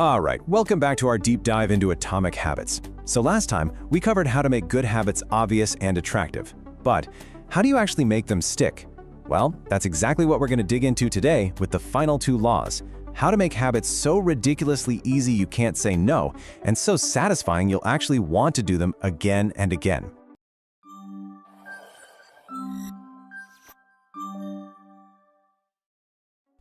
Alright, welcome back to our deep dive into atomic habits. So last time, we covered how to make good habits obvious and attractive. But how do you actually make them stick? Well, that's exactly what we're going to dig into today with the final two laws. How to make habits so ridiculously easy you can't say no, and so satisfying you'll actually want to do them again and again.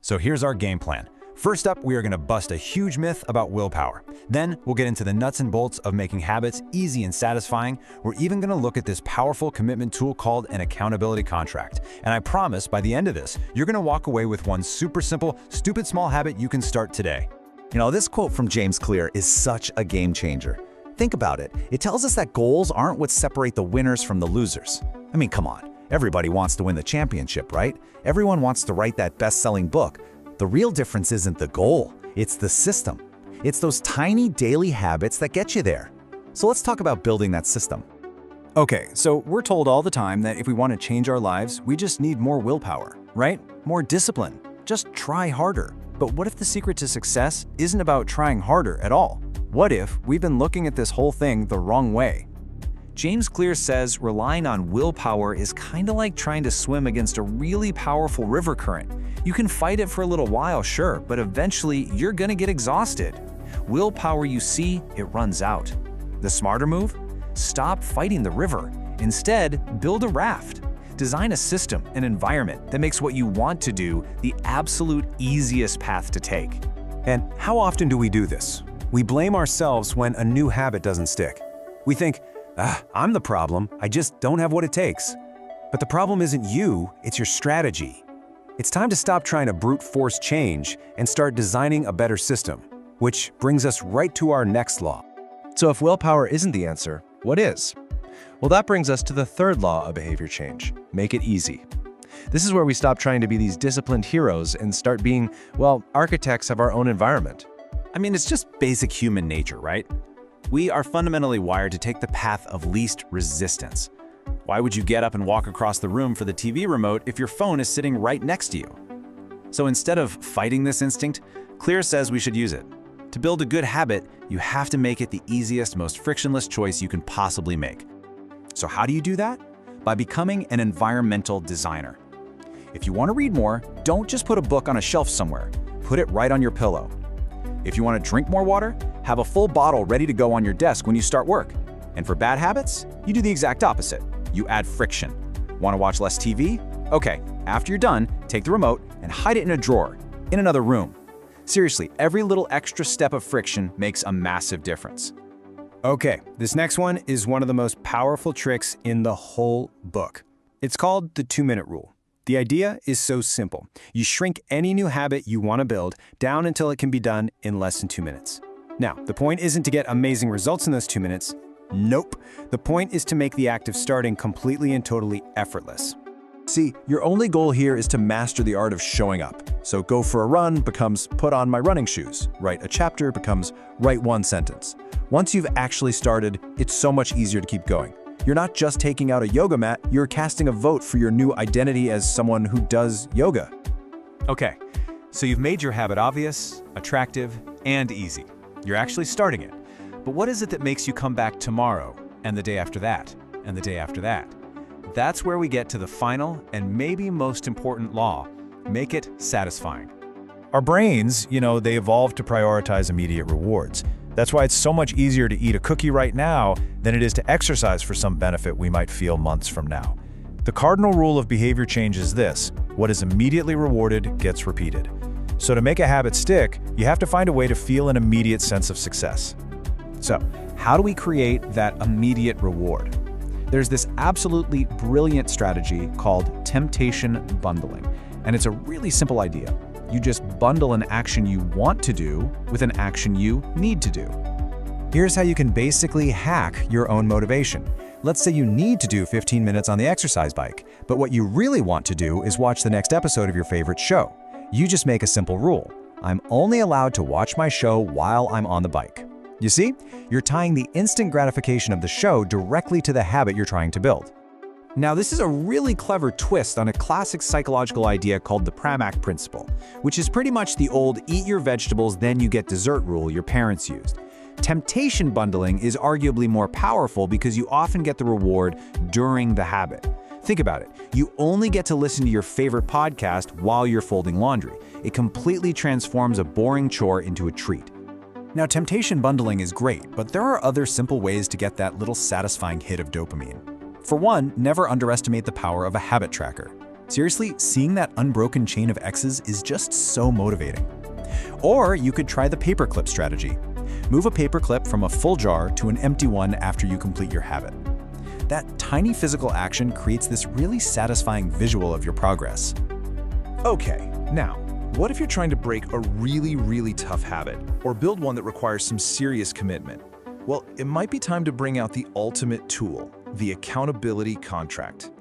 So here's our game plan. First up, we are going to bust a huge myth about willpower. Then we'll get into the nuts and bolts of making habits easy and satisfying. We're even going to look at this powerful commitment tool called an accountability contract. And I promise by the end of this, you're going to walk away with one super simple, stupid small habit you can start today. You know, this quote from James Clear is such a game changer. Think about it. It tells us that goals aren't what separate the winners from the losers. I mean, come on. Everybody wants to win the championship, right? Everyone wants to write that best-selling book. The real difference isn't the goal, it's the system. It's those tiny daily habits that get you there. So let's talk about building that system. Okay, so we're told all the time that if we want to change our lives, we just need more willpower, right? More discipline. Just try harder. But what if the secret to success isn't about trying harder at all? What if we've been looking at this whole thing the wrong way? James Clear says relying on willpower is kind of like trying to swim against a really powerful river current. You can fight it for a little while, sure, but eventually you're gonna get exhausted. Willpower, you see, it runs out. The smarter move? Stop fighting the river. Instead, build a raft. Design a system, an environment that makes what you want to do the absolute easiest path to take. And how often do we do this? We blame ourselves when a new habit doesn't stick. We think, I'm the problem, I just don't have what it takes. But the problem isn't you, it's your strategy. It's time to stop trying to brute force change and start designing a better system, which brings us right to our next law. So if willpower isn't the answer, what is? Well, that brings us to the third law of behavior change: make it easy. This is where we stop trying to be these disciplined heroes and start being, well, architects of our own environment. I mean, it's just basic human nature, right? We are fundamentally wired to take the path of least resistance. Why would you get up and walk across the room for the TV remote if your phone is sitting right next to you? So instead of fighting this instinct, Clear says we should use it. To build a good habit, you have to make it the easiest, most frictionless choice you can possibly make. So how do you do that? By becoming an environmental designer. If you want to read more, don't just put a book on a shelf somewhere. Put it right on your pillow. If you want to drink more water, have a full bottle ready to go on your desk when you start work. And for bad habits, you do the exact opposite. You add friction. Want to watch less TV? Okay, after you're done, take the remote and hide it in a drawer, in another room. Seriously, every little extra step of friction makes a massive difference. Okay, this next one is one of the most powerful tricks in the whole book. It's called the 2-minute rule. The idea is so simple. You shrink any new habit you want to build down until it can be done in less than 2 minutes. Now, the point isn't to get amazing results in those 2 minutes. Nope. The point is to make the act of starting completely and totally effortless. See, your only goal here is to master the art of showing up. So go for a run becomes put on my running shoes. Write a chapter becomes write one sentence. Once you've actually started, it's so much easier to keep going. You're not just taking out a yoga mat, you're casting a vote for your new identity as someone who does yoga. Okay, so you've made your habit obvious, attractive, and easy. You're actually starting it. But what is it that makes you come back tomorrow, and the day after that, and the day after that? That's where we get to the final and maybe most important law: make it satisfying. Our brains, they evolved to prioritize immediate rewards. That's why it's so much easier to eat a cookie right now than it is to exercise for some benefit we might feel months from now. The cardinal rule of behavior change is this: what is immediately rewarded gets repeated. So to make a habit stick, you have to find a way to feel an immediate sense of success. So, how do we create that immediate reward? There's this absolutely brilliant strategy called temptation bundling, and it's a really simple idea. You just bundle an action you want to do with an action you need to do. Here's how you can basically hack your own motivation. Let's say you need to do 15 minutes on the exercise bike, but what you really want to do is watch the next episode of your favorite show. You just make a simple rule: I'm only allowed to watch my show while I'm on the bike. You see, you're tying the instant gratification of the show directly to the habit you're trying to build. Now, this is a really clever twist on a classic psychological idea called the Pramack principle, which is pretty much the old eat your vegetables, then you get dessert rule your parents used. Temptation bundling is arguably more powerful because you often get the reward during the habit. Think about it. You only get to listen to your favorite podcast while you're folding laundry. It completely transforms a boring chore into a treat. Now, temptation bundling is great, but there are other simple ways to get that little satisfying hit of dopamine. For one, never underestimate the power of a habit tracker. Seriously, seeing that unbroken chain of X's is just so motivating. Or you could try the paperclip strategy. Move a paperclip from a full jar to an empty one after you complete your habit. That tiny physical action creates this really satisfying visual of your progress. Okay, now, what if you're trying to break a really tough habit or build one that requires some serious commitment? Well, it might be time to bring out the ultimate tool, the accountability contract.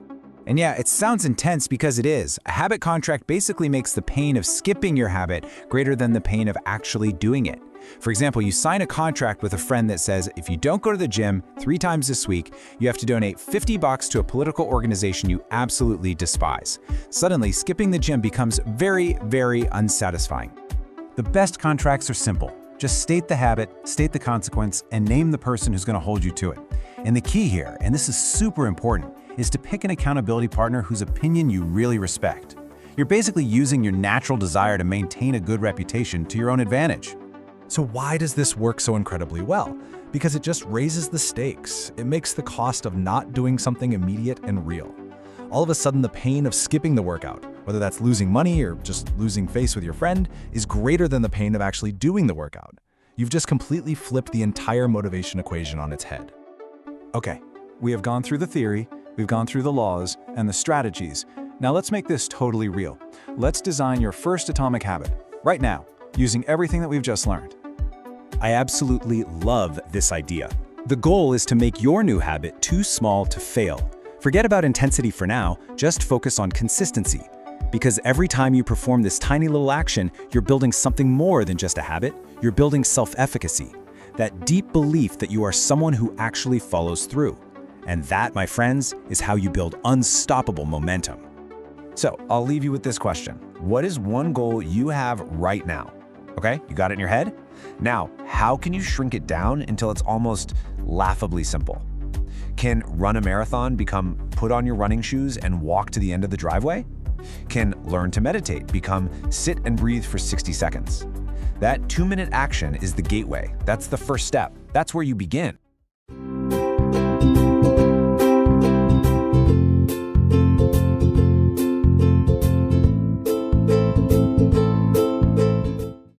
And yeah, it sounds intense because it is. A habit contract basically makes the pain of skipping your habit greater than the pain of actually doing it. For example, you sign a contract with a friend that says if you don't go to the gym 3 times this week, you have to donate $50 to a political organization you absolutely despise. Suddenly, skipping the gym becomes very unsatisfying. The best contracts are simple. Just state the habit, state the consequence, and name the person who's going to hold you to it. And the key here, and this is super important, is to pick an accountability partner whose opinion you really respect. You're basically using your natural desire to maintain a good reputation to your own advantage. So why does this work so incredibly well? Because it just raises the stakes. It makes the cost of not doing something immediate and real. All of a sudden, the pain of skipping the workout, whether that's losing money or just losing face with your friend, is greater than the pain of actually doing the workout. You've just completely flipped the entire motivation equation on its head. Okay, we have gone through the theory, we've gone through the laws and the strategies. Now let's make this totally real. Let's design your first atomic habit, right now, using everything that we've just learned. I absolutely love this idea. The goal is to make your new habit too small to fail. Forget about intensity for now, just focus on consistency. Because every time you perform this tiny little action, you're building something more than just a habit. You're building self-efficacy, that deep belief that you are someone who actually follows through. And that, my friends, is how you build unstoppable momentum. So I'll leave you with this question. What is one goal you have right now? Okay, you got it in your head? Now, how can you shrink it down until it's almost laughably simple? Can run a marathon become put on your running shoes and walk to the end of the driveway? Can learn to meditate become sit and breathe for 60 seconds? That 2-minute action is the gateway. That's the first step. That's where you begin.